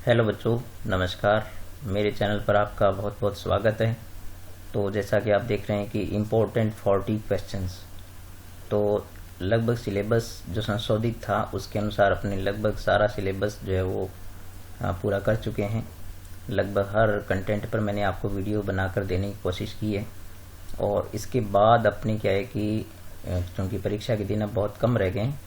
Hello बच्चों, नमस्कार। मेरे चैनल पर आपका बहुत बहुत स्वागत है। तो जैसा कि आप देख रहे हैं कि इम्पोर्टेंट 40 क्वेश्चंस, तो लगभग सिलेबस जो संशोधित था उसके अनुसार अपने लगभग सारा सिलेबस जो है वो पूरा कर चुके हैं। लगभग हर कंटेंट पर मैंने आपको वीडियो बनाकर देने की कोशिश की है। और इसके बाद अपने क्या है कि क्योंकि परीक्षा के दिन अब बहुत कम रह गए हैं,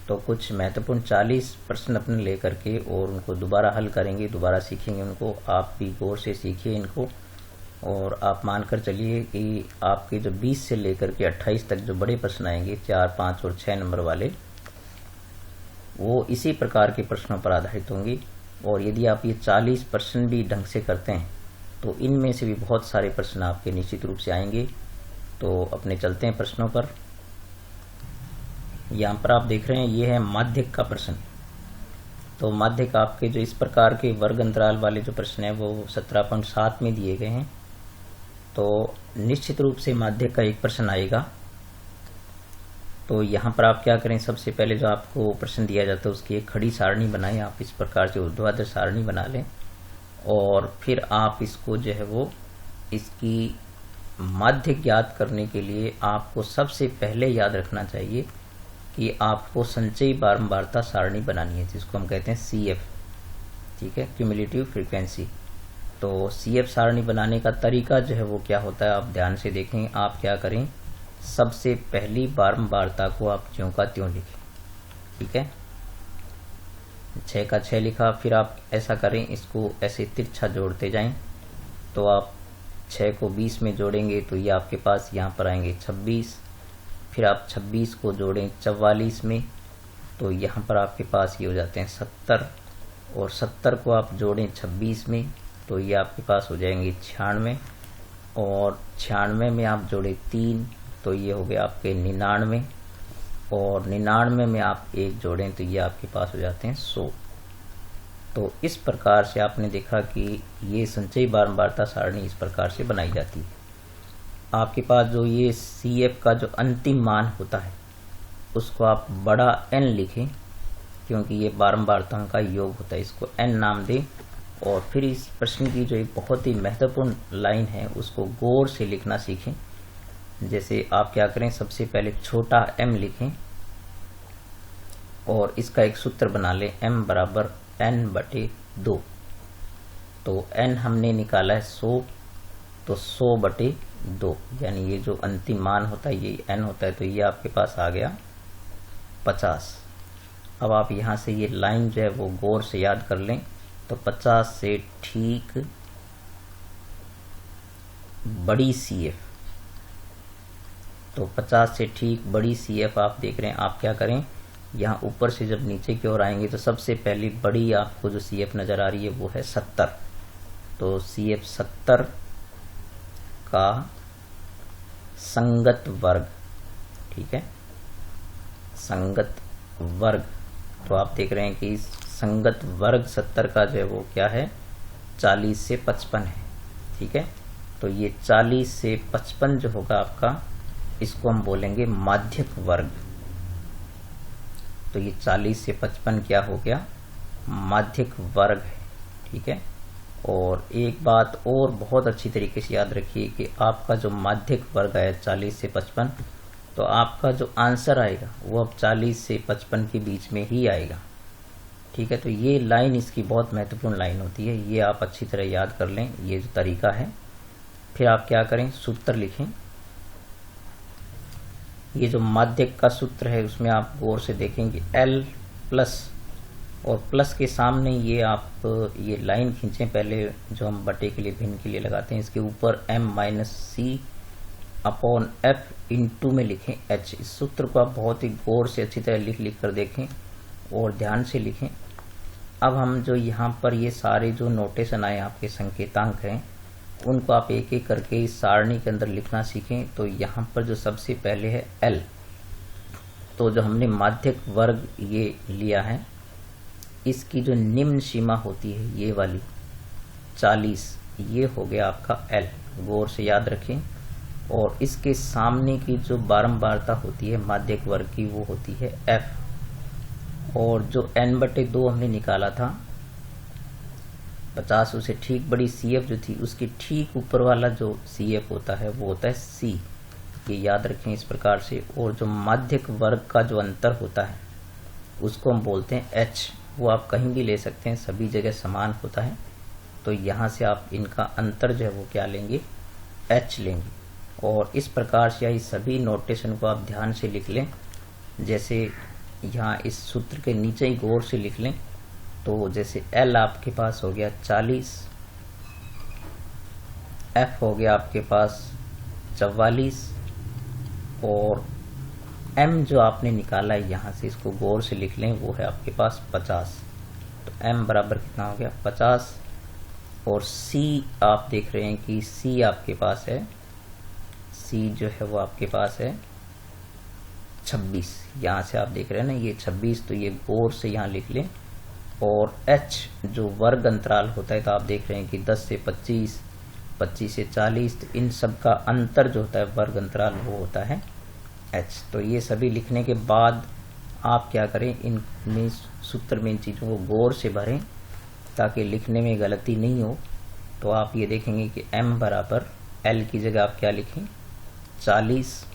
तो कुछ महत्वपूर्ण 40 प्रश्न अपने ले करके और उनको दोबारा हल करेंगे, दोबारा सीखेंगे उनको। आप भी गौर से सीखिए इनको, और आप मानकर चलिए कि आपके जो 20 से लेकर के 28 तक जो बड़े प्रश्न आएंगे, 4, 5 और 6 नंबर वाले, वो इसी प्रकार के प्रश्नों पर आधारित होंगे। और यदि आप ये 40 प्रश्न भी ढंग से करते हैं तो इनमें से भी बहुत सारे प्रश्न आपके निश्चित रूप से आएंगे। तो अपने चलते हैं प्रश्नों पर। यहाँ पर आप देख रहे हैं ये है माध्यक का प्रश्न। तो माध्यक आपके जो इस प्रकार के वर्ग अंतराल वाले जो प्रश्न है वो 17.7 में दिए गए हैं। तो निश्चित रूप से माध्यक का एक प्रश्न आएगा। तो यहाँ पर आप क्या करें, सबसे पहले जो आपको प्रश्न दिया जाता है उसकी एक खड़ी सारणी बनाएं। आप इस प्रकार से ऊर्ध्वाधर सारणी बना लें और फिर आप इसको जो है वो इसकी माध्यक ज्ञात करने के लिए आपको सबसे पहले याद रखना चाहिए कि आपको संचयी बारंबारता सारणी बनानी है, जिसको हम कहते हैं CF, ठीक है, क्यूमुलेटिव फ्रीक्वेंसी। तो CF सारणी बनाने का तरीका जो है वो क्या होता है, आप ध्यान से देखें। आप क्या करें, सबसे पहली बारंबारता को आप ज्यों का त्यों लिखें, ठीक है। 6 का 6 लिखा, फिर आप ऐसा करें, इसको ऐसे तिरछा जोड़ते जाएं। तो आप 6 को 20 में जोड़ेंगे तो ये आपके पास यहाँ पर आएंगे 26। फिर आप 26 को जोड़ें 44 में तो यहाँ पर आपके पास ये हो जाते हैं 70। और 70 को आप जोड़ें 26 में तो ये आपके पास हो जाएंगे 96। और 96 में आप जोड़ें 3 तो ये हो गया आपके 99। और 99 में आप 1 जोड़ें तो ये आपके पास हो जाते हैं 100। तो इस प्रकार से आपने देखा कि ये संचयी बारंबारता सारणी इस प्रकार से बनाई जाती है। आपके पास जो ये CF का जो अंतिम मान होता है उसको आप बड़ा N लिखें, क्योंकि ये बारंबारताओं का योग होता है, इसको N नाम दें। और फिर इस प्रश्न की जो एक बहुत ही महत्वपूर्ण लाइन है उसको गौर से लिखना सीखें। जैसे आप क्या करें, सबसे पहले छोटा m लिखें और इसका एक सूत्र बना लें, m बराबर n/2। तो n हमने निकाला है 100, तो 100/2, यानी ये जो अंतिम मान होता है ये n होता है, तो ये आपके पास आ गया 50। अब आप यहाँ से ये लाइन जो है वो गौर से याद कर लें। तो 50 से ठीक बड़ी CF, तो 50 से ठीक बड़ी CF आप देख रहे हैं। आप क्या करें, यहाँ ऊपर से जब नीचे की ओर आएंगे तो सबसे पहली बड़ी आपको जो CF नजर आ रही है वो है 70। तो CF 70 का संगत वर्ग, ठीक है, संगत वर्ग। तो आप देख रहे हैं कि संगत वर्ग 70 का जो है वो क्या है, 40 से 55 है, ठीक है। तो ये 40 से 55 जो होगा आपका, इसको हम बोलेंगे माध्यक वर्ग। तो ये 40 से 55 क्या हो गया, माध्यक वर्ग है, ठीक है। और एक बात और बहुत अच्छी तरीके से याद रखिए कि आपका जो माध्यक वर्ग है 40 से 55, तो आपका जो आंसर आएगा वो अब 40 से 55 के बीच में ही आएगा, ठीक है। तो ये लाइन इसकी बहुत महत्वपूर्ण लाइन होती है, ये आप अच्छी तरह याद कर लें, ये जो तरीका है। फिर आप क्या करें, सूत्र लिखें। ये जो माध्यक का सूत्र है उसमें आप गौर से देखेंगे L प्लस, और प्लस के सामने ये आप ये लाइन खींचें पहले, जो हम बटे के लिए भिन्न के लिए लगाते हैं, इसके ऊपर m-c/f इंटू में लिखें h। इस सूत्र को आप बहुत ही गौर से अच्छी तरह लिख कर देखें और ध्यान से लिखें। अब हम जो यहाँ पर ये सारे जो नोटेशन आए आपके संकेतांक हैं उनको आप एक एक करके इस सारणी के अंदर लिखना सीखें। तो यहाँ पर जो सबसे पहले है L, तो जो हमने माध्यक वर्ग ये लिया है, इसकी जो निम्न सीमा होती है ये वाली 40, ये हो गया आपका L, गौर से याद रखें। और इसके सामने की जो बारंबारता होती है माध्यक वर्ग की वो होती है F। और जो n/2 हमने निकाला था 50 से ठीक बड़ी CF जो थी उसकी ठीक ऊपर वाला जो CF होता है वो होता है C, ये याद रखें इस प्रकार से। और जो माध्यक वर्ग का जो अंतर होता है उसको हम बोलते हैं H, वो आप कहीं भी ले सकते हैं, सभी जगह समान होता है। तो यहाँ से आप इनका अंतर जो है वो क्या लेंगे, H लेंगे। और इस प्रकार से ये सभी नोटेशन को आप ध्यान से लिख लें। जैसे यहाँ इस सूत्र के नीचे ही गौर से लिख लें। तो जैसे L आपके पास हो गया 40, F हो गया आपके पास 44 और M जो आपने निकाला है यहाँ से, इसको गौर से लिख लें, वो है आपके पास 50। तो M बराबर कितना हो गया 50। और C आप देख रहे हैं कि C आपके पास है, C जो है वो आपके पास है 26। यहाँ से आप देख रहे हैं ना ये 26, तो ये गौर से यहाँ लिख लें। और H जो वर्ग अंतराल होता है, तो आप देख रहे हैं कि 10 से 25, 25 से 40, तो इन सब का अंतर जो होता है वर्ग अंतराल वो होता है H। तो ये सभी लिखने के बाद आप क्या करें, इनमें सूत्र में इन चीज़ों को गौर से भरें ताकि लिखने में गलती नहीं हो। तो आप ये देखेंगे कि M बराबर L की जगह आप क्या लिखें 40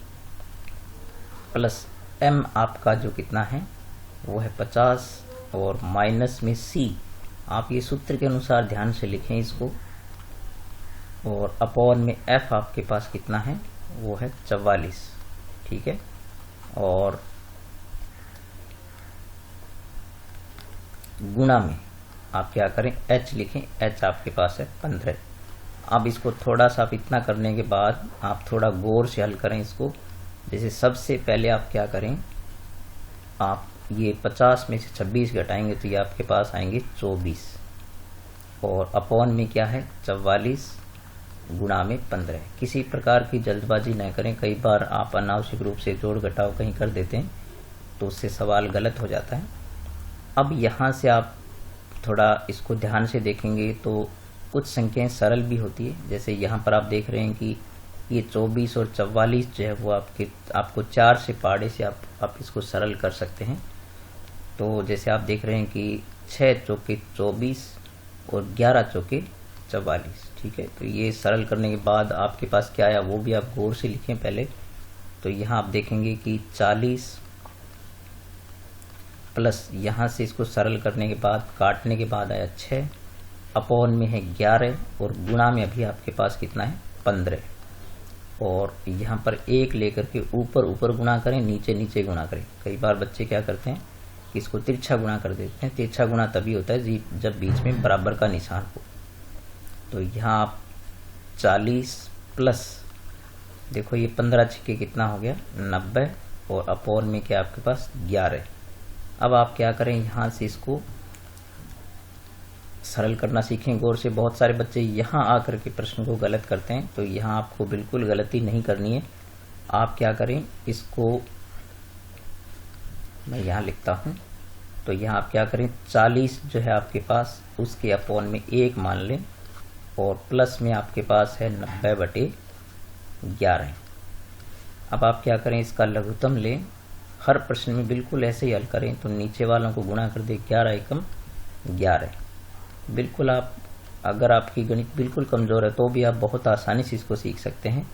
प्लस M आपका जो कितना है वो है 50 और माइनस में C, आप ये सूत्र के अनुसार ध्यान से लिखें इसको। और अपॉन में F आपके पास कितना है वो है 44, ठीक है। और गुणा में आप क्या करें H लिखें, H आपके पास है 15। अब इसको थोड़ा सा आप इतना करने के बाद आप थोड़ा गौर से हल करें इसको। जैसे सबसे पहले आप क्या करें, आप ये 50 में से 26 घटाएंगे तो ये आपके पास आएंगे 24 और अपॉन में क्या है 44 गुणा में 15। किसी प्रकार की जल्दबाजी न करें, कई बार आप अनावश्यक रूप से जोड़ घटाव कहीं कर देते हैं तो उससे सवाल गलत हो जाता है। अब यहाँ से आप थोड़ा इसको ध्यान से देखेंगे तो कुछ संख्याएं सरल भी होती है। जैसे यहाँ पर आप देख रहे हैं कि ये 24 और 44 जो है वो आपको 4 से पाड़े से आप इसको सरल कर सकते हैं। तो जैसे आप देख रहे हैं कि 6 चौके 24 और 11 चौके 44, ठीक है। तो ये सरल करने के बाद आपके पास क्या आया वो भी आप गौर से लिखें पहले। तो यहाँ आप देखेंगे कि 40 प्लस यहाँ से इसको सरल करने के बाद काटने के बाद आया 6, अपॉन में है 11 और गुणा में अभी आपके पास कितना है 15। और यहाँ पर 1 लेकर के ऊपर ऊपर गुणा करें, नीचे नीचे गुणा करें। कई बार बच्चे क्या करते हैं कि इसको तिरछा गुणा कर देते हैं। तिरछा गुणा तभी होता है जब बीच में बराबर का निशान हो। तो यहाँ आप 40 प्लस देखो ये 15 छिके कितना हो गया 90 और अपॉन में क्या आपके पास 11। अब आप क्या करें, यहाँ से इसको सरल करना सीखें गौर से। बहुत सारे बच्चे यहाँ आकर के प्रश्न को गलत करते हैं, तो यहाँ आपको बिल्कुल गलती नहीं करनी है। आप क्या करें, इसको मैं यहाँ लिखता हूँ। तो यहाँ आप क्या करें 40 जो है आपके पास उसके अपॉन में 1 मान लें और प्लस में आपके पास है 90/11। अब आप क्या करें, इसका लघुत्तम लें। हर प्रश्न में बिल्कुल ऐसे ही हल करें। तो नीचे वालों को गुणा कर दे 11 एकम 11। बिल्कुल आप अगर आपकी गणित बिल्कुल कमज़ोर है तो भी आप बहुत आसानी से इसको सीख सकते हैं।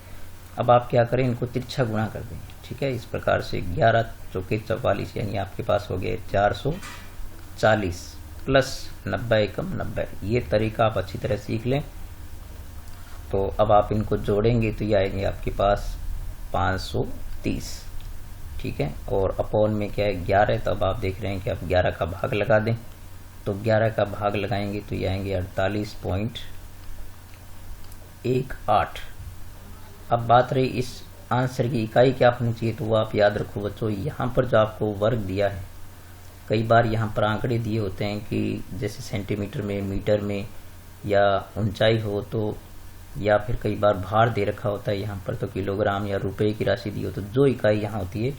अब आप क्या करें, इनको तिरछा गुणा कर दें, ठीक है। इस प्रकार से 11 चौके 44 यानी आपके पास हो गए 440 प्लस 90 एकम 90। ये तरीका आप अच्छी तरह सीख लें। तो अब आप इनको जोड़ेंगे तो ये आएंगे आपके पास 530, ठीक है। और अपॉन में क्या है 11, तब आप देख रहे हैं कि आप 11 का भाग लगा दें। तो 11 का भाग लगाएंगे तो ये आएंगे 48.18। अब बात रही इस आंसर की इकाई क्या होनी चाहिए, तो वो आप याद रखो बच्चों। यहाँ पर जो आपको वर्ग दिया है, कई बार यहाँ पर आंकड़े दिए होते हैं कि जैसे सेंटीमीटर में, मीटर में या ऊंचाई हो तो, या फिर कई बार भार दे रखा होता है यहाँ पर तो किलोग्राम या रुपए की राशि दी हो, तो जो इकाई यहाँ होती है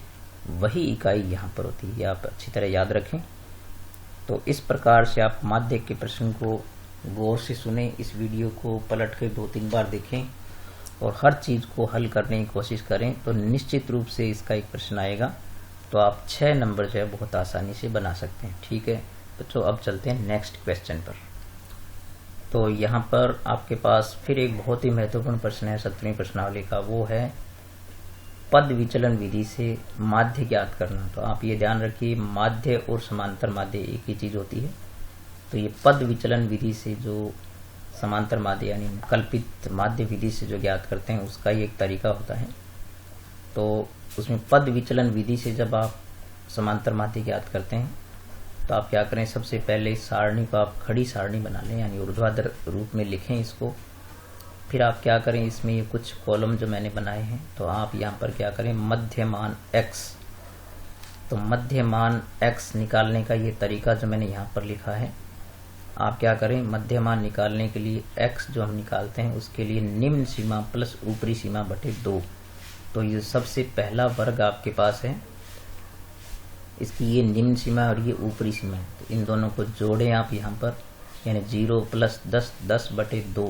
वही इकाई यहाँ पर होती है। ये आप अच्छी तरह याद रखें। तो इस प्रकार से आप माध्यक के प्रश्न को गौर से सुने, इस वीडियो को पलट कर 2-3 बार देखें और हर चीज़ को हल करने की कोशिश करें। तो निश्चित रूप से इसका एक प्रश्न आएगा तो आप 6 नंबर जो है बहुत आसानी से बना सकते हैं, ठीक है बच्चों। अब चलते हैं नेक्स्ट क्वेश्चन पर। तो यहाँ पर आपके पास फिर एक बहुत ही महत्वपूर्ण प्रश्न है 17वीं प्रश्नावली का, वो है पद विचलन विधि से माध्य ज्ञात करना। तो आप ये ध्यान रखिए, माध्य और समांतर माध्य एक ही चीज होती है। तो ये पद विचलन विधि से जो समांतर माध्य यानी कल्पित माध्य विधि से जो ज्ञात करते हैं उसका ही एक तरीका होता है। तो उसमें पद विचलन विधि से जब आप समांतर माध्य ज्ञात करते हैं तो आप क्या करें, सबसे पहले इस सारणी को आप खड़ी सारणी बना लें, यानी ऊर्ध्वाधर रूप में लिखें इसको। फिर आप क्या करें, इसमें ये कुछ कॉलम जो मैंने बनाए हैं, तो आप यहाँ पर क्या करें, मध्यमान x। तो मध्यमान x निकालने का ये तरीका जो मैंने यहाँ पर लिखा है, आप क्या करें, मध्यमान निकालने के लिए x जो हम निकालते हैं उसके लिए निम्न सीमा प्लस ऊपरी सीमा बटे 2। तो ये सबसे पहला वर्ग आपके पास है, इसकी ये निम्न सीमा और ये ऊपरी सीमा है। तो इन दोनों को जोड़ें आप यहाँ पर, यानी 0 + 10 10 बटे 2,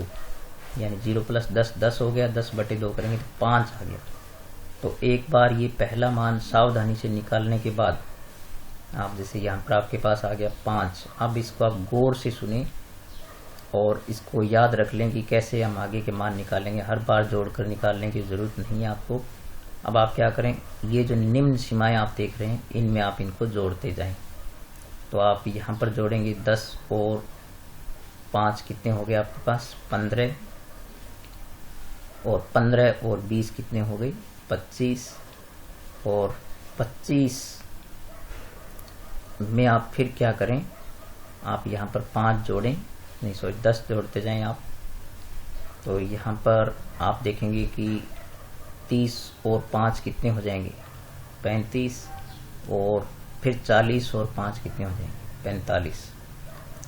यानी 0 + 10 10 हो गया, 10 बटे 2 करेंगे तो 5 आ गया। तो एक बार ये पहला मान सावधानी से निकालने के बाद आप जैसे यहाँ पर आपके पास आ गया 5। अब इसको आप गौर से सुने और इसको याद रख लें कि कैसे हम आगे के मान निकालेंगे। हर बार जोड़कर निकालने की ज़रूरत नहीं है आपको। अब आप क्या करें, ये जो निम्न सीमाएं आप देख रहे हैं इनमें आप इनको जोड़ते जाएं। तो आप यहाँ पर जोड़ेंगे 10 और 5 कितने हो गए आपके पास 15, और 15 और 20 कितने हो गई 25, और 25 में आप फिर क्या करें, आप यहाँ पर 5 जोड़ें, नहीं सॉरी 10 जोड़ते जाएं आप। तो यहाँ पर आप देखेंगे कि 30 और 5 कितने हो जाएंगे 35, और फिर 40 और 5 कितने हो जाएंगे 45।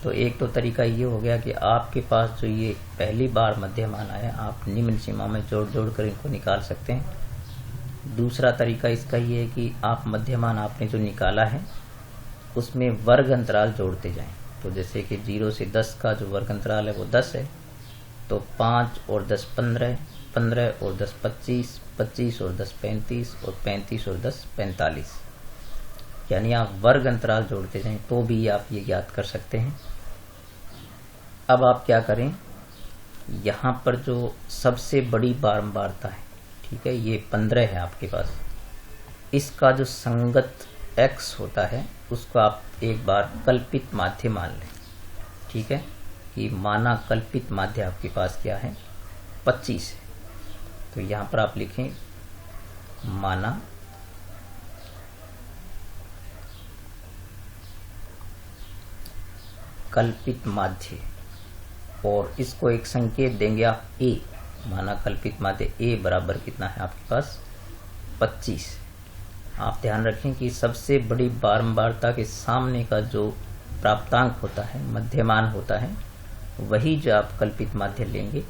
तो एक तो तरीका ये हो गया कि आपके पास जो ये पहली बार मध्यमान आया, आप निम्न सीमा में जोड़ जोड़ कर इनको निकाल सकते हैं। दूसरा तरीका इसका ये है कि आप मध्यमान आपने जो निकाला है उसमें वर्ग अंतराल जोड़ते जाएं। तो जैसे कि 0 से 10 का जो वर्ग अंतराल है वो 10 है, तो 5 और 10 15, 15 और 10 25, 25 और 10 35, और 35 और 10 45। यानी आप वर्ग अंतराल जोड़ते जाएं तो भी आप ये ज्ञात कर सकते हैं। अब आप क्या करें, यहाँ पर जो सबसे बड़ी बारंबारता है, ठीक है, ये 15 है आपके पास, इसका जो संगत x होता है उसको आप एक बार कल्पित माध्य मान लें। ठीक है, कि माना कल्पित माध्य आपके पास क्या है 25 है। तो यहाँ पर आप लिखें माना कल्पित माध्य, और इसको एक संकेत देंगे आप a। माना कल्पित माध्य a बराबर कितना है आपके पास 25। आप ध्यान रखें कि सबसे बड़ी बारंबारता के सामने का जो प्राप्तांक होता है, मध्यमान होता है, वही जो आप कल्पित माध्य लेंगे।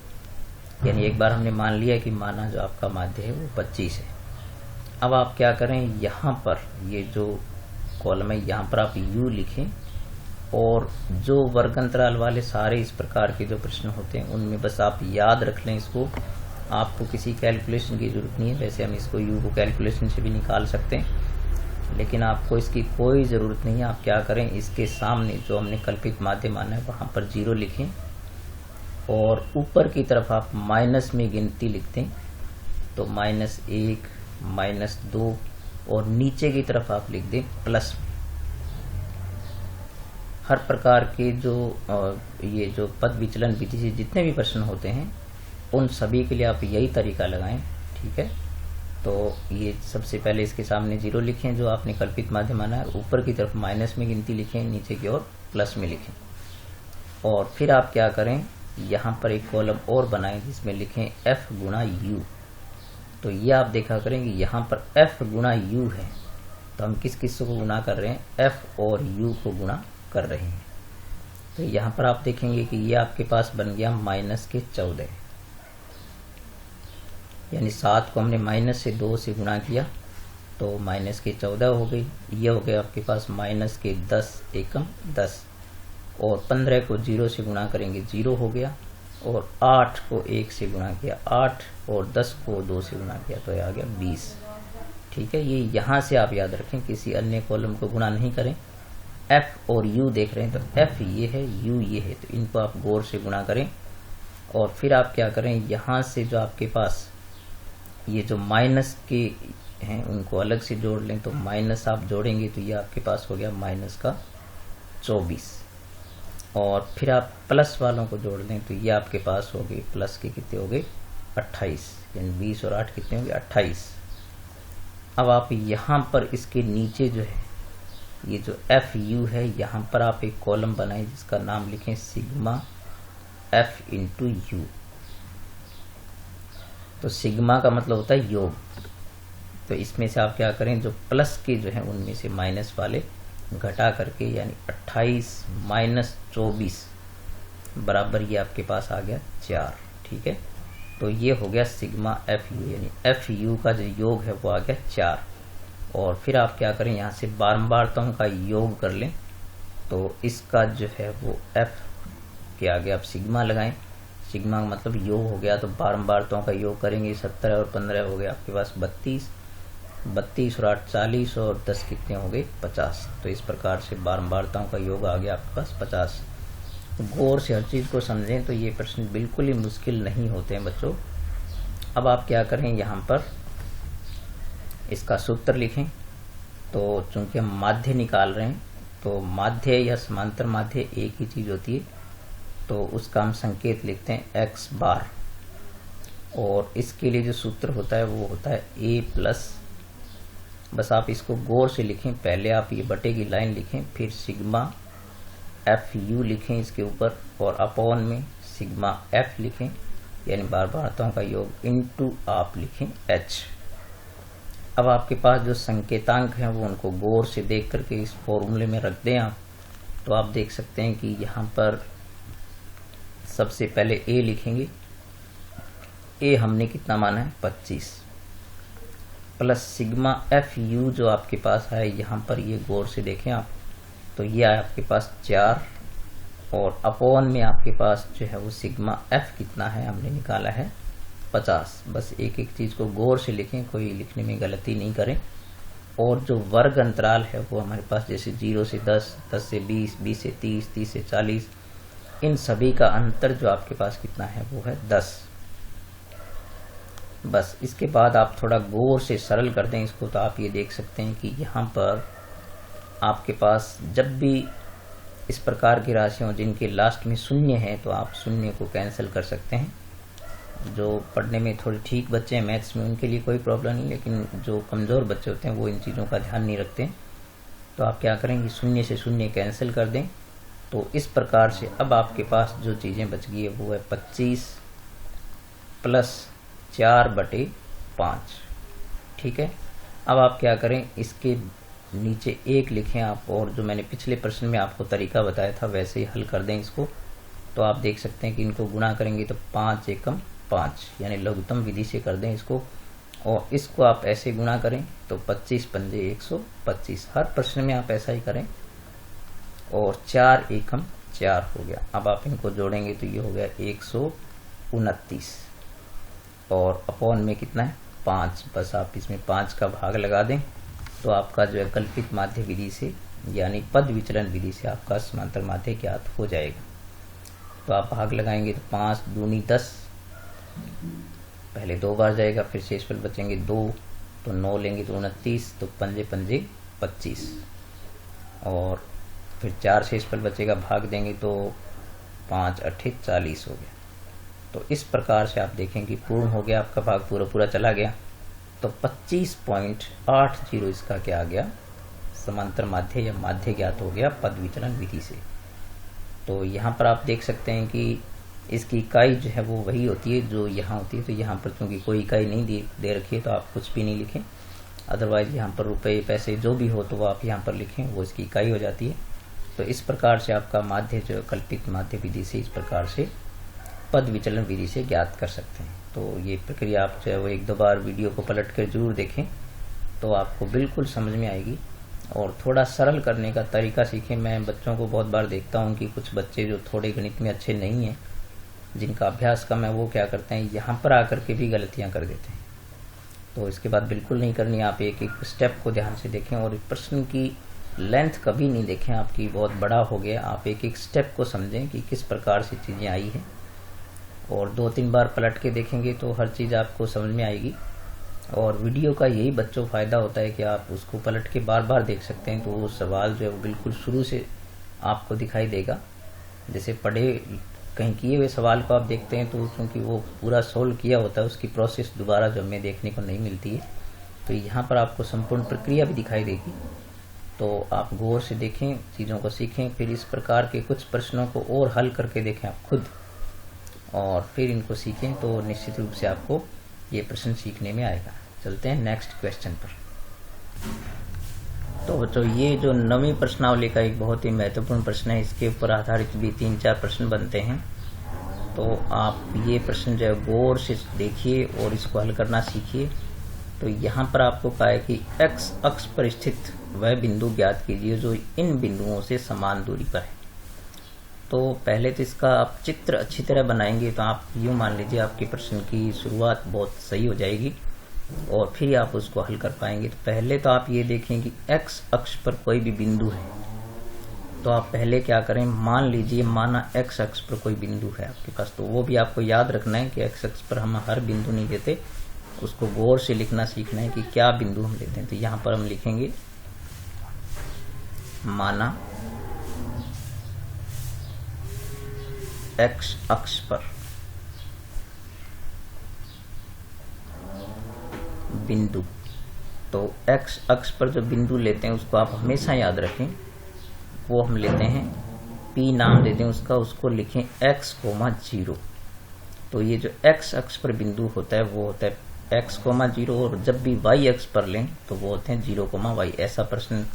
यानी एक बार हमने मान लिया कि माना जो आपका माध्य है वो 25 है। अब आप क्या करें, यहाँ पर ये जो कॉलम है यहाँ पर आप u लिखें, और जो वर्ग अंतराल वाले सारे इस प्रकार के जो प्रश्न होते हैं उनमें बस आप याद रख लें इसको। आपको किसी कैलकुलेशन की जरूरत नहीं है, वैसे हम इसको u को कैलकुलेशन से भी निकाल सकते हैं, लेकिन आपको इसकी कोई ज़रूरत नहीं है। आप क्या करें, इसके सामने जो हमने कल्पित माध्य माना है वहाँ पर 0 लिखें, और ऊपर की तरफ आप माइनस में गिनती लिखते हैं, तो -1 -2, और नीचे की तरफ आप लिख दें प्लस। हर प्रकार के जो ये जो पद विचलन विधि से जितने भी प्रश्न होते हैं उन सभी के लिए आप यही तरीका लगाएं। ठीक है, तो ये सबसे पहले इसके सामने 0 लिखें जो आपने कल्पित माध्य माना है, ऊपर की तरफ माइनस में गिनती लिखें, नीचे की ओर प्लस में लिखें, और फिर आप क्या करें, यहाँ पर एक कॉलम और बनाएं जिसमें लिखें f गुणा u। तो ये आप देखा करें कि यहाँ पर f गुणा u है, तो हम किस किस को गुणा कर रहे हैं, f और u को गुणा कर रहे हैं। तो यहाँ पर आप देखेंगे कि ये आपके पास बन गया -14, यानी 7 को हमने -2 से गुणा किया तो -14 हो गई। ये हो गया आपके पास -10 एकम 10, और 15 को 0 से गुणा करेंगे 0 हो गया, और 8 को 1 से गुणा किया 8, और 10 को 2 से गुणा किया तो ये आ गया 20। ठीक है, ये यहाँ से आप याद रखें, किसी अन्य कॉलम को गुणा नहीं करें, एफ और यू देख रहे हैं, तो एफ ये है, यू ये है, तो इनको आप गौर से गुणा करें और फिर आप क्या करें, यहाँ से जो आपके पास ये जो माइनस के हैं उनको अलग से जोड़ लें। तो माइनस आप जोड़ेंगे तो ये आपके पास हो गया माइनस का 24, और फिर आप प्लस वालों को जोड़ दें तो ये आपके पास हो गए प्लस के कितने हो गए 28, यानी 20 और 8 कितने हो गए 28। अब आप यहाँ पर इसके नीचे जो है ये जो एफ यू है, यहाँ पर आप एक कॉलम बनाएं जिसका नाम लिखें सिग्मा एफ इंटू यू। तो सिग्मा का मतलब होता है योग, तो इसमें से आप क्या करें, जो प्लस के जो है उनमें से माइनस वाले घटा करके, यानी 28 माइनस 24 बराबर ये आपके पास आ गया 4। ठीक है, तो ये हो गया सिग्मा एफ यू, यानी एफ यू का जो योग है वो आ गया 4। और फिर आप क्या करें, यहाँ से बारंबारताओं का योग कर लें, तो इसका जो है वो एफ के आगे आप सिग्मा लगाएं। सिग्मा का मतलब योग हो गया, तो बारंबारताओं का योग करेंगे, 17 और 15 हो गया आपके पास 32, 32 और 8 40 और 10 कितने हो गए 50। तो इस प्रकार से बारंबारताओं का योग आ गया आपके पास 50। तो गौर से हर चीज़ को समझें तो ये प्रश्न बिल्कुल ही मुश्किल नहीं होते हैं बच्चों। अब आप क्या करें, यहाँ पर इसका सूत्र लिखें। तो चूंकि हम माध्य निकाल रहे हैं, तो माध्य या समांतर माध्य एक ही चीज़ होती है, तो उसका हम संकेत लिखते हैं x बार, और इसके लिए जो सूत्र होता है वो होता है a प्लस, बस आप इसको गौर से लिखें, पहले आप ये बटे की लाइन लिखें, फिर सिग्मा एफ यू लिखें इसके ऊपर, और अपॉन में सिग्मा एफ लिखें, यानी बारंबारताओं का योग, इनटू आप लिखें h। अब आपके पास जो संकेतांक हैं वो उनको गौर से देख करके इस फॉर्मूले में रख दें आप, तो आप देख सकते हैं कि यहाँ पर सबसे पहले a लिखेंगे। a हमने कितना माना है 25, प्लस सिग्मा एफ यू जो आपके पास है, यहाँ पर ये गौर से देखें आप, तो ये आया आपके पास 4, और अपॉन में आपके पास जो है वो सिग्मा एफ कितना है हमने निकाला है 50। बस एक एक चीज़ को गौर से लिखें, कोई लिखने में गलती नहीं करें। और जो वर्ग अंतराल है वो हमारे पास जैसे 0 से 10, 10 से 20, 20 से 30, 30 से 40, इन सभी का अंतर जो आपके पास कितना है वो है 10। बस इसके बाद आप थोड़ा गौर से सरल कर दें इसको, तो आप ये देख सकते हैं कि यहाँ पर आपके पास जब भी इस प्रकार की राशियाँ जिनके लास्ट में शून्य है, तो आप शून्य को कैंसिल कर सकते हैं। जो पढ़ने में थोड़े ठीक बच्चे हैं मैथ्स में उनके लिए कोई प्रॉब्लम नहीं, लेकिन जो कमज़ोर बच्चे होते हैं वो इन चीज़ों का ध्यान नहीं रखते। तो आप क्या करेंगे, शून्य से शून्य कैंसिल कर दें। तो इस प्रकार से अब आपके पास जो चीज़ें बच गई है वो है 25 प्लस 4/5। ठीक है, अब आप क्या करें, इसके नीचे 1 लिखें आप, और जो मैंने पिछले प्रश्न में आपको तरीका बताया था वैसे ही हल कर दें इसको। तो आप देख सकते हैं कि इनको गुणा करेंगे तो 5 एकम 5, यानी लघुत्तम विधि से कर दें इसको, और इसको आप ऐसे गुणा करें तो 25 पंजे 125। हर प्रश्न में आप ऐसा ही करें, और 4 एकम 4 हो गया। अब आप इनको जोड़ेंगे तो ये हो गया 129, और अपॉन में कितना है 5, बस आप इसमें 5 का भाग लगा दें, तो आपका जो है कल्पित माध्य विधि से यानी पद विचलन विधि से आपका समांतर माध्य ज्ञात हो जाएगा। तो आप भाग लगाएंगे तो 5 दूनी 10, पहले 2 बार जाएगा, फिर शेषफल बचेंगे 2, तो 9 लेंगे तो 29, तो पंजे पंजे 25, और फिर 4 शेषफल बचेगा, भाग देंगे तो 5 8 40 हो गया। तो इस प्रकार से आप देखें कि पूर्ण हो गया, आपका भाग पूरा पूरा चला गया। तो 25.80 इसका क्या आ गया, समांतर माध्य या माध्य ज्ञात हो गया पद विचलन विधि से। तो यहाँ पर आप देख सकते हैं कि इसकी इकाई जो है वो वही होती है जो यहाँ होती है। तो यहाँ पर चूंकि कोई इकाई नहीं दे रखी है तो आप कुछ भी नहीं लिखें, अदरवाइज यहाँ पर रुपए पैसे जो भी हो तो वो आप यहाँ पर लिखें, वो इसकी इकाई हो जाती है। तो इस प्रकार से आपका माध्य जो कल्पित माध्य विधि से इस प्रकार से पद विचलन विधि से ज्ञात कर सकते हैं। तो ये प्रक्रिया आप जो है वो 1-2 बार वीडियो को पलट कर जरूर देखें, तो आपको बिल्कुल समझ में आएगी। और थोड़ा सरल करने का तरीका सीखें। मैं बच्चों को बहुत बार देखता हूँ कि कुछ बच्चे जो थोड़े गणित में अच्छे नहीं हैं, जिनका अभ्यास कम है, वो क्या करते हैं, यहाँ पर आकर के भी गलतियाँ कर देते हैं। तो इसके बाद बिल्कुल नहीं करनी, आप एक एक स्टेप को ध्यान से देखें और प्रश्न की लेंथ कभी नहीं देखें, आपकी बहुत बड़ा हो गया। आप एक एक स्टेप को समझें कि किस प्रकार से चीज़ें आई हैं, और 2-3 बार पलट के देखेंगे तो हर चीज़ आपको समझ में आएगी। और वीडियो का यही बच्चों फ़ायदा होता है कि आप उसको पलट के बार बार देख सकते हैं, तो वो सवाल जो है वो बिल्कुल शुरू से आपको दिखाई देगा। जैसे पढ़े कहीं किए हुए सवाल को आप देखते हैं तो क्योंकि वो पूरा सोल्व किया होता है, उसकी प्रोसेस दोबारा जो हमें देखने को नहीं मिलती है, तो यहाँ पर आपको संपूर्ण प्रक्रिया भी दिखाई देगी। तो आप गौर से देखें, चीज़ों को सीखें, फिर इस प्रकार के कुछ प्रश्नों को और हल करके देखें आप खुद, और फिर इनको सीखें तो निश्चित रूप से आपको ये प्रश्न सीखने में आएगा। चलते हैं नेक्स्ट क्वेश्चन पर। तो बच्चों, ये जो 9वीं प्रश्नावली का एक बहुत ही महत्वपूर्ण प्रश्न है, इसके ऊपर आधारित भी 3-4 प्रश्न बनते हैं। तो आप ये प्रश्न जो है गौर से देखिए और इसको हल करना सीखिए। तो यहाँ पर आपको कहा है कि x अक्ष पर स्थित वह बिंदु ज्ञात कीजिए जो इन बिंदुओं से समान दूरी पर है। तो पहले तो इसका आप चित्र अच्छी तरह बनाएंगे तो आप यूँ मान लीजिए आपके प्रश्न की शुरुआत बहुत सही हो जाएगी और फिर आप उसको हल कर पाएंगे। तो पहले तो आप ये देखें कि x अक्ष पर कोई भी बिंदु है, तो आप पहले क्या करें, मान लीजिए माना x अक्ष पर कोई बिंदु है आपके पास, तो वो भी आपको याद रखना है कि x अक्ष पर हम हर बिंदु नहीं लेते, उसको गौर से लिखना सीखना है कि क्या बिंदु हम लेते हैं। तो यहाँ पर हम लिखेंगे माना x अक्ष पर बिंदु। तो x अक्ष पर जो बिंदु लेते हैं उसको आप हमेशा याद रखें, वो हम लेते हैं P नाम दे दें उसका, उसको लिखें x, 0। तो ये जो x अक्ष पर बिंदु होता है वो होता है x, 0, और जब भी y अक्ष पर लें तो वो होते हैं 0, y। ऐसा प्रश्न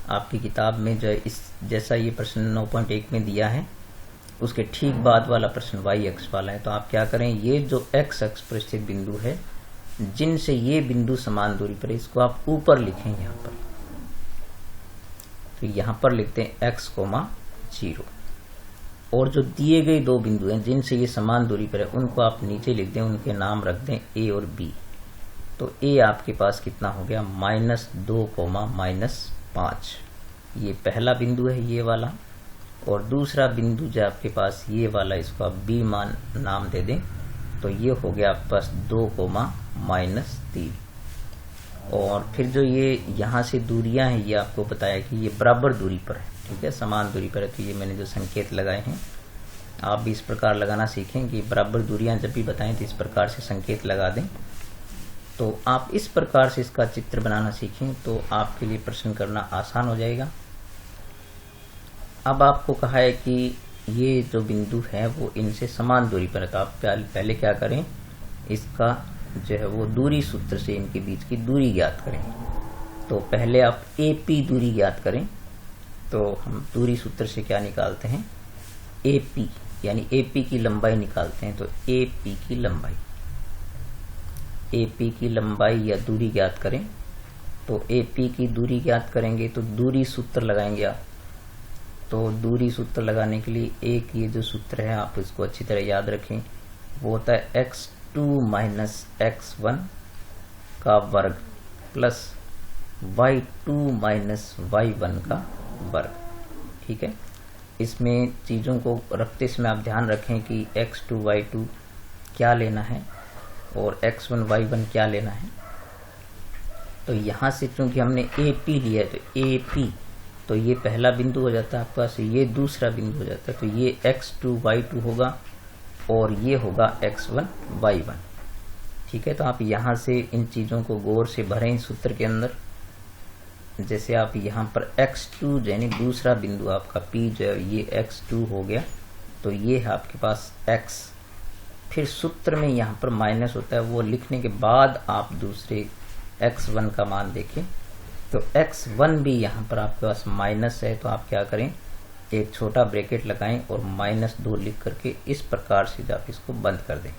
आपकी किताब में जो इस जैसा ये प्रश्न 9.1 में दिया है उसके ठीक बाद वाला प्रश्न y अक्ष वाला है। तो आप क्या करें, ये जो x अक्ष पर स्थित बिंदु है जिनसे ये बिंदु समान दूरी पर, इसको आप ऊपर लिखें यहाँ पर। तो यहाँ पर लिखते हैं x, 0, और जो दिए गए दो बिंदु हैं जिनसे ये समान दूरी पर है उनको आप नीचे लिख दें, उनके नाम रख दें a और b। तो a आपके पास कितना हो गया, -2, -5। ये पहला बिंदु है ये वाला, और दूसरा बिंदु जो आपके पास ये वाला, इसको आप b मान नाम दे दें। तो ये हो गया आपके पास 2, -3। और फिर जो ये यहाँ से दूरियां हैं ये आपको बताया कि ये बराबर दूरी पर है, ठीक है, समान दूरी पर है। तो ये मैंने जो संकेत लगाए हैं आप भी इस प्रकार लगाना सीखें कि बराबर दूरियां जब भी बताएं तो इस प्रकार से संकेत लगा दें। तो आप इस प्रकार से इसका चित्र बनाना सीखें तो आपके लिए प्रश्न करना आसान हो जाएगा। अब आपको कहा है कि ये जो बिंदु है वो इनसे समान दूरी पर है, तो आप पहले क्या करें, इसका जो है वो दूरी सूत्र से इनके बीच की दूरी ज्ञात करें। तो पहले आप AP दूरी ज्ञात करें। तो हम दूरी सूत्र से क्या निकालते हैं, AP, यानी AP की लंबाई निकालते हैं। तो AP की लंबाई या दूरी ज्ञात करें। तो AP की दूरी ज्ञात करेंगे तो दूरी सूत्र लगाएंगे आप। तो दूरी सूत्र लगाने के लिए एक ये जो सूत्र है आप इसको अच्छी तरह याद रखें, वो होता है x2 - x1 का वर्ग प्लस y2 - y1 का वर्ग, ठीक है। इसमें चीज़ों को रखते समय आप ध्यान रखें कि x2 y2 क्या लेना है और x1 y1 क्या लेना है। तो यहाँ से चूंकि हमने AP लिया है तो AP, तो ये पहला बिंदु हो जाता है आपके पास, ये दूसरा बिंदु हो जाता है। तो ये x2 y2 होगा और ये होगा x1 y1, ठीक है। तो आप यहाँ से इन चीज़ों को गौर से भरें इस सूत्र के अंदर। जैसे आप यहाँ पर x2 यानी दूसरा बिंदु आपका P जो है ये x2 हो गया, तो ये है आपके पास x। फिर सूत्र में यहाँ पर माइनस होता है, वो लिखने के बाद आप दूसरे x1 का मान देखें। तो x1 भी यहाँ पर आपके पास माइनस है, तो आप क्या करें, एक छोटा ब्रैकेट लगाएं और -2 लिख करके इस प्रकार से आप इसको बंद कर दें।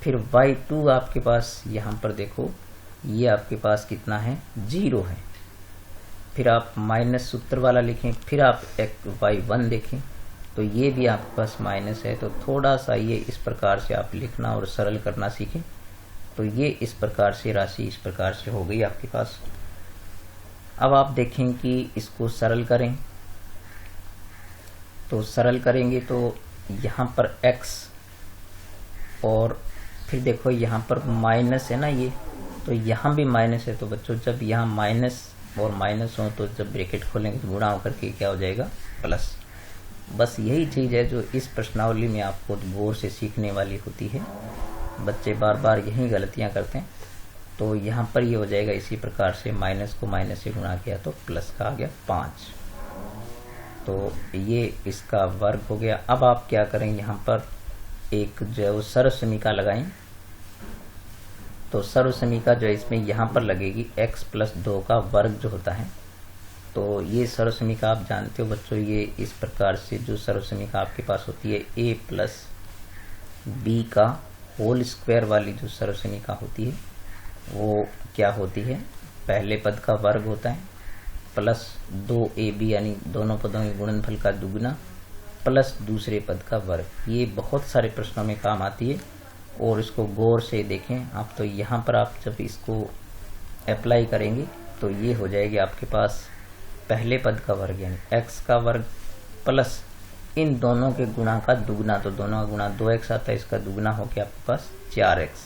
फिर y2 आपके पास यहाँ पर देखो ये आपके पास कितना है, 0 है। फिर आप माइनस सूत्र वाला लिखें, फिर आप y1 देखें तो ये भी आपके पास माइनस है। तो थोड़ा सा ये इस प्रकार से आप लिखना और सरल करना सीखें। तो ये इस प्रकार से राशि इस प्रकार से हो गई आपके पास। अब आप देखें कि इसको सरल करें, तो सरल करेंगे तो यहाँ पर x और फिर देखो यहाँ पर माइनस है ना ये, तो यहाँ भी माइनस है। तो बच्चों जब यहाँ माइनस और माइनस हो तो जब ब्रैकेट खोलेंगे तो गुणा होकर के क्या हो जाएगा, प्लस। बस यही चीज़ है जो इस प्रश्नावली में आपको गौर से सीखने वाली होती है। बच्चे बार बार यही गलतियाँ करते हैं। तो यहाँ पर ये हो जाएगा इसी प्रकार से, माइनस को माइनस से गुणा किया तो प्लस का आ गया 5। तो ये इसका वर्ग हो गया। अब आप क्या करें, यहाँ पर एक जो सर्वसमीका लगाएं, तो सर्वसमीका जो है इसमें यहाँ पर लगेगी x प्लस 2 का वर्ग जो होता है। तो ये सर्वसमीका आप जानते हो बच्चों, ये इस प्रकार से जो सर्वसमीका आपके पास होती है a प्लस बी का होल स्क्वायर वाली जो सर्वसमीका होती है वो क्या होती है, पहले पद का वर्ग होता है प्लस 2ab यानी दोनों पदों के गुणनफल का दुगना प्लस दूसरे पद का वर्ग। ये बहुत सारे प्रश्नों में काम आती है और इसको गौर से देखें आप। तो यहाँ पर आप जब इसको अप्लाई करेंगे तो ये हो जाएगी आपके पास पहले पद का वर्ग यानी x का वर्ग प्लस इन दोनों के गुणा का दुगना, तो दोनों का गुणा 2x आता है, इसका दुगना हो गया आपके पास 4x।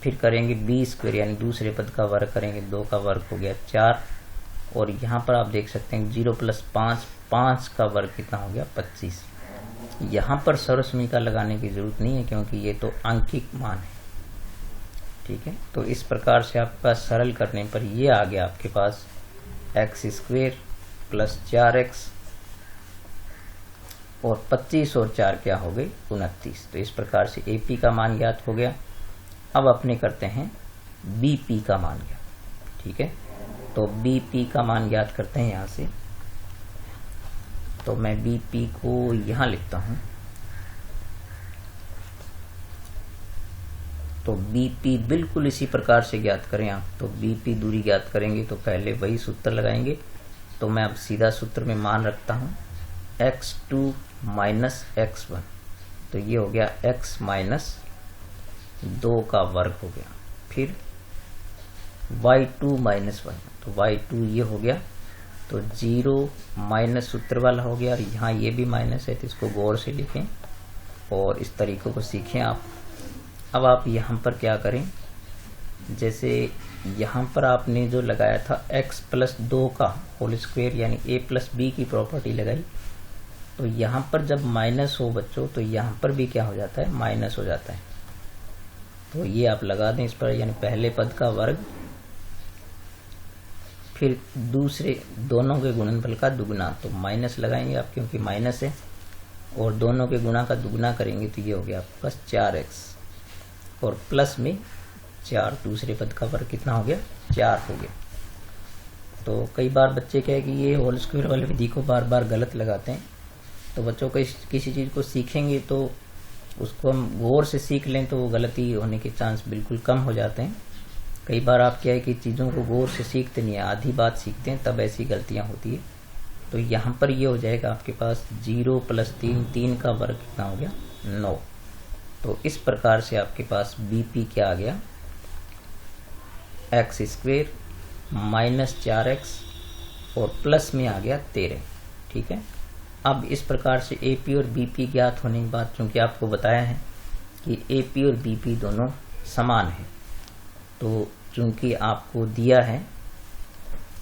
फिर करेंगे b स्क्वायर यानी दूसरे पद का वर्ग करेंगे, 2 का वर्ग हो गया 4। और यहाँ पर आप देख सकते हैं 0 प्लस 5, 5 का वर्ग कितना हो गया 25। यहाँ पर सर्वसमीका लगाने की जरूरत नहीं है क्योंकि ये तो आंकिक मान है, ठीक है। तो इस प्रकार से आपके पास सरल करने पर ये आ गया आपके पास x स्क्वायर प्लस 4x और 25 और 4 क्या हो गए 29। तो इस प्रकार से AP का मान ज्ञात हो गया। अब अपने करते हैं BP का मान ज्ञात, ठीक है। तो BP का मान ज्ञात करते हैं यहाँ से। तो मैं BP को यहाँ लिखता हूँ। तो BP बिल्कुल इसी प्रकार से ज्ञात करें आप। तो BP दूरी ज्ञात करेंगे तो पहले वही सूत्र लगाएंगे। तो मैं अब सीधा सूत्र में मान रखता हूँ x2 माइनस x1। तो ये हो गया x माइनस 2 का वर्ग हो गया। फिर y2 माइनस 1, तो y2 ये हो गया। तो 0 माइनस सूत्र वाला हो गया और यहाँ ये भी माइनस है, तो इसको गौर से लिखें और इस तरीकों को सीखें आप। अब आप यहाँ पर क्या करें, जैसे यहाँ पर आपने जो लगाया था x प्लस 2 का होल स्क्वायर यानी a प्लस बी की प्रॉपर्टी लगाई, तो यहाँ पर जब माइनस हो बच्चों तो यहाँ पर भी क्या हो जाता है, माइनस हो जाता है। तो ये आप लगा दें इस पर, यानी पहले पद का वर्ग फिर दूसरे दोनों के गुणनफल का दुगना, तो माइनस लगाएंगे आप क्योंकि माइनस है, और दोनों के गुणा का दुगना करेंगे तो ये हो गया आपके पास 4x और प्लस में 4, दूसरे पद का वर्ग कितना हो गया 4 हो गया। तो कई बार बच्चे कहे कि ये होल स्क्वायर वाली विधि को बार बार गलत लगाते हैं। तो बच्चों को किसी चीज़ को सीखेंगे तो उसको हम गौर से सीख लें तो वो गलती होने के चांस बिल्कुल कम हो जाते हैं। कई बार आप क्या है कि चीज़ों को गौर से सीखते नहीं है, आधी बात सीखते हैं, तब ऐसी गलतियां होती है। तो यहाँ पर ये हो जाएगा आपके पास 0 प्लस 3, 3 का वर्ग कितना हो गया 9। तो इस प्रकार से आपके पास BP क्या आ गया, x स्क्वायर माइनस 4x और प्लस में आ गया 13, ठीक है। अब इस प्रकार से AP और BP ज्ञात होने के बाद, चूंकि आपको बताया है कि AP और BP दोनों समान हैं, तो चूंकि आपको दिया है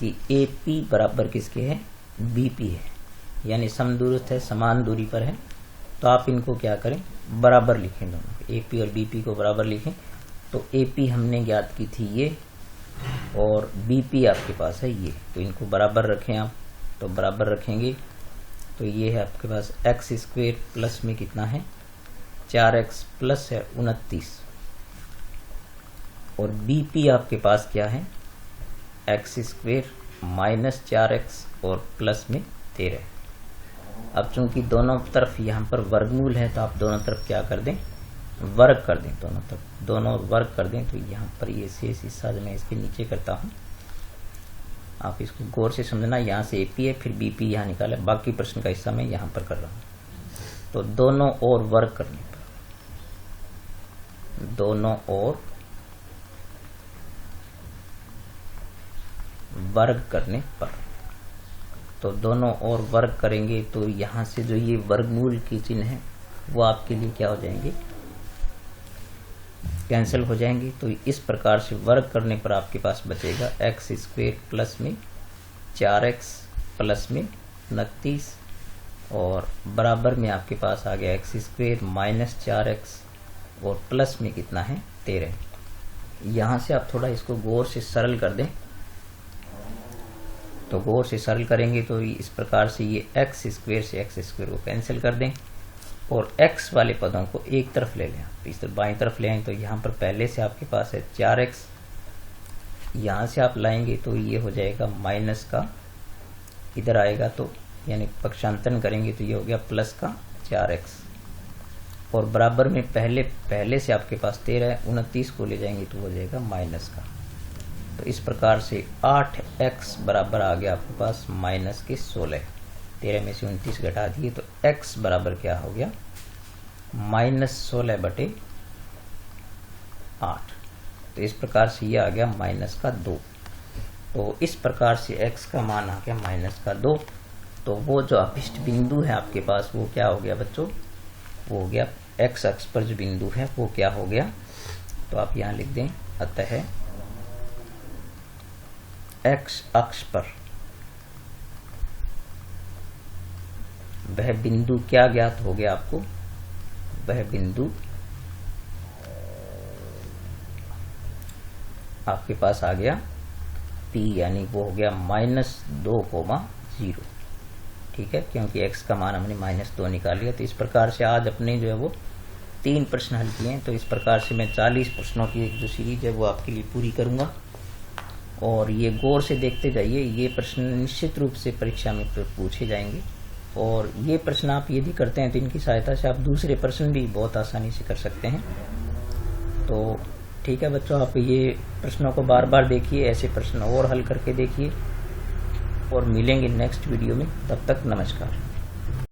कि AP बराबर किसके है, BP है, यानी समदूरस्थ है, समान दूरी पर है, तो आप इनको क्या करें, बराबर लिखें, दोनों AP और BP को बराबर लिखें। तो AP हमने ज्ञात की थी ये और BP आपके पास है ये, तो इनको बराबर रखें आप। तो बराबर रखेंगे तो ये है आपके पास x स्क्वायर प्लस में कितना है 4x प्लस है 29 और BP आपके पास क्या है x स्क्वायर माइनस 4x और प्लस में 13। अब चूंकि दोनों तरफ यहाँ पर वर्गमूल है तो आप दोनों तरफ क्या कर दें, वर्ग कर दें, दोनों तरफ दोनों वर्ग कर दें। तो यहाँ पर ये शेष हिस्सा जो मैं इसके नीचे करता हूँ, आप इसको गौर से समझना। यहाँ से AP है फिर BP यहाँ निकाला, बाकी प्रश्न का हिस्सा मैं यहाँ पर कर रहा हूँ। तो दोनों ओर वर्ग करने पर, दोनों ओर वर्ग करने पर। तो दोनों ओर वर्ग करेंगे तो यहाँ से जो ये वर्गमूल की चिन्ह है वो आपके लिए क्या हो जाएंगे, कैंसिल हो जाएंगे। तो इस प्रकार से वर्ग करने पर आपके पास बचेगा एक्स स्क्वेयर प्लस में 4x प्लस में 29 और बराबर में आपके पास आ गया एक्स स्क्वेयर माइनस 4x और प्लस में कितना है 13। यहाँ से आप थोड़ा इसको गौर से सरल कर दें। तो गौर से सरल करेंगे तो इस प्रकार से ये एक्स स्क्वेयर से एक्स स्क्वेयर को कैंसिल कर दें और x वाले पदों को एक तरफ ले लें। तो इस तरफ बाईं तरफ ले आए तो यहाँ पर पहले से आपके पास है 4x, यहाँ से आप लाएंगे तो ये हो जाएगा माइनस का, इधर आएगा तो यानी पक्षांतरण करेंगे तो ये हो गया प्लस का 4x और बराबर में पहले से आपके पास 13 है, 29 को ले जाएंगे तो हो जाएगा माइनस का। तो इस प्रकार से 8x बराबर आ गया आपके पास माइनस के 16। 13 में से 29 घटा दिए तो x बराबर क्या हो गया माइनस 16 बटे 8। तो इस प्रकार से ये आ गया माइनस का 2। तो इस प्रकार से x का मान आ गया माइनस का 2। तो वो जो अभिष्ट बिंदु है आपके पास वो क्या हो गया बच्चों, वो हो गया x अक्ष पर जो बिंदु है वो क्या हो गया, तो आप यहाँ लिख दें अतः x अक्ष पर वह बिंदु क्या ज्ञात हो गया आपको, वह बिंदु आपके पास आ गया P, यानी वो हो गया -2,0। ठीक है, क्योंकि x का मान हमने -2 निकाल लिया। तो इस प्रकार से आज अपने जो है वो 3 प्रश्न हल किए हैं। तो इस प्रकार से मैं 40 प्रश्नों की एक जो सीरीज है वो आपके लिए पूरी करूंगा और ये गौर से देखते जाइए। ये प्रश्न निश्चित रूप से परीक्षा में पूछे जाएंगे और ये प्रश्न आप यदि करते हैं तो इनकी सहायता से आप दूसरे प्रश्न भी बहुत आसानी से कर सकते हैं। तो ठीक है बच्चों, आप ये प्रश्नों को बार बार देखिए, ऐसे प्रश्न और हल करके देखिए और मिलेंगे नेक्स्ट वीडियो में। तब तक नमस्कार।